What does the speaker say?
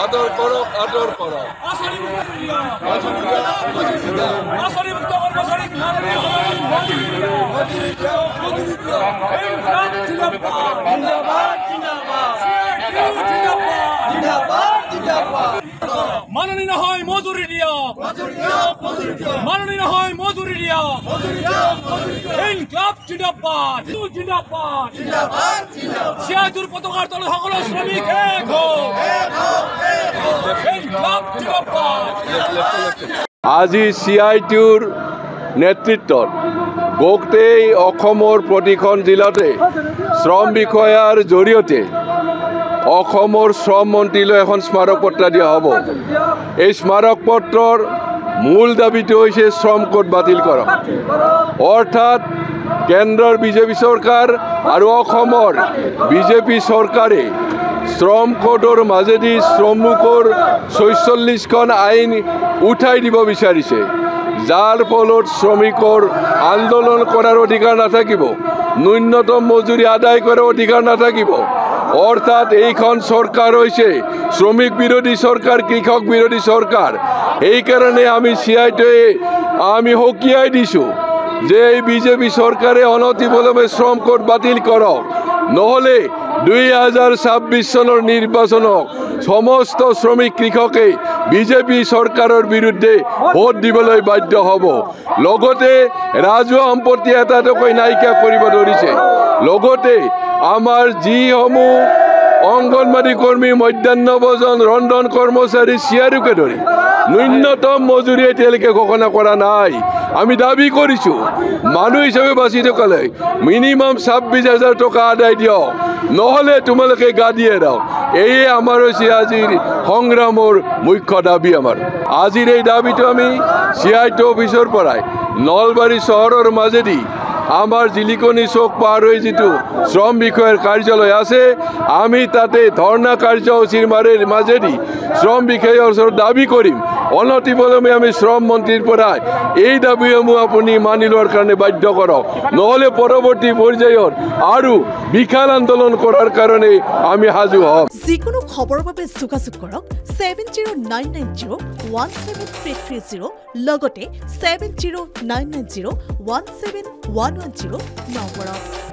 আদর করো আদর করো মাননীয় হয় মজুরি দিয়া মাননীয় হয় মজুরি দিয়া ইনকলাব জিন্দাবাদ জিন্দাবাদ সিয়াজুর পতাকার তলে সকল শ্রমিক এক হোক ইনকলাব জিন্দাবাদ আজি CITUৰ নেতৃত্বত গোটেই অসমৰ প্ৰতিখন জিলাতে শ্ৰম বিষয়াৰ জৰিয়তে অসমৰ শ্ৰম মন্ত্ৰীলৈ এখন স্মাৰক পত্ৰ দিয়া হ'ব। এই স্মাৰক পত্ৰৰ মূল দাবীটো হৈছে শ্ৰম কোড বাতিল কৰক, অৰ্থাৎ কেন্দ্ৰৰ বিজেপি চৰকাৰ আৰু অসমৰ বিজেপি চৰকাৰে শ্ৰম কোডৰ মাজেদি শ্ৰমিকৰ 46খন আইন উঠাই দিব বিচাৰিছে, যাৰ ফলত শ্ৰমিকৰ আন্দোলন কৰাৰ অধিকাৰ নাথাকিব, ন্যূনতম মজুৰি আদায় কৰাৰ অধিকাৰ নাথাকিব। অৰ্থাৎ এইখন চৰকাৰ হৈছে শ্ৰমিক বিৰোধী চৰকাৰ, কৃষক বিৰোধী চৰকাৰ। এইকাৰণে আমি CITUৱে আমি সকীয়াই দিছোঁ যে এই বিজেপি চৰকাৰে অনতিপলমে শ্ৰম কোড বাতিল কৰক, নহ'লে 2026 চনৰ নিৰ্বাচনক সমস্ত শ্ৰমিক কৃষকে বিজেপি চৰকাৰৰ বিৰুদ্ধে ভোট দিবলৈ বাধ্য হ'ব। লগতে ৰাজহুৱা সম্পত্তি এটা এটাকৈ নাইকিয়া কৰিব ধৰিছে। লগতে আমাৰ যিসমূহ অংগনবাড়ী কৰ্মী, মধ্যাহ্ন ভোজন, ৰন্ধন কৰ্মচাৰী, চিয়াৰুকে ধৰি ন্যূনতম মজুৰি এতিয়ালৈকে ঘোষণা কৰা নাই। আমি দাবী কৰিছোঁ মানুহ হিচাপে বাচি থকালৈ মিনিমাম 26,000 টকা আদায় দিয়ক, নহ'লে তোমালোকে গা দিয়ে এৰাও। এয়ে আমাৰ হৈছে আজিৰ সংগ্ৰামৰ মুখ্য দাবী। আজিৰ এই দাবীটো আমি CITU অফিচৰ পৰাই নলবাৰী চহৰৰ মাজেদি আমাৰ জিলিকনি চৌক পাৰ হৈ যিটো শ্ৰম বিষয়াৰ কাৰ্যালয় আছে, আমি তাতে ধৰ্ণা কাৰ্যসূচীৰ মাজেদি শ্ৰম বিষয়াৰ ওচৰত দাবী কৰিম, অনতিপলমে আমি শ্ৰম মন্ত্ৰীৰ পৰা এই দাবীসমূহ আপুনি মানি লোৱাৰ কাৰণে বাধ্য কৰক, নহ'লে পৰৱৰ্তী পৰ্যায়ত আৰু বিশাল আন্দোলন কৰাৰ কাৰণে আমি সাজু হ'ম। যিকোনো খবৰৰ বাবে যোগাযোগ কৰক 7099017330 লগতে 7099017110 নম্বৰত।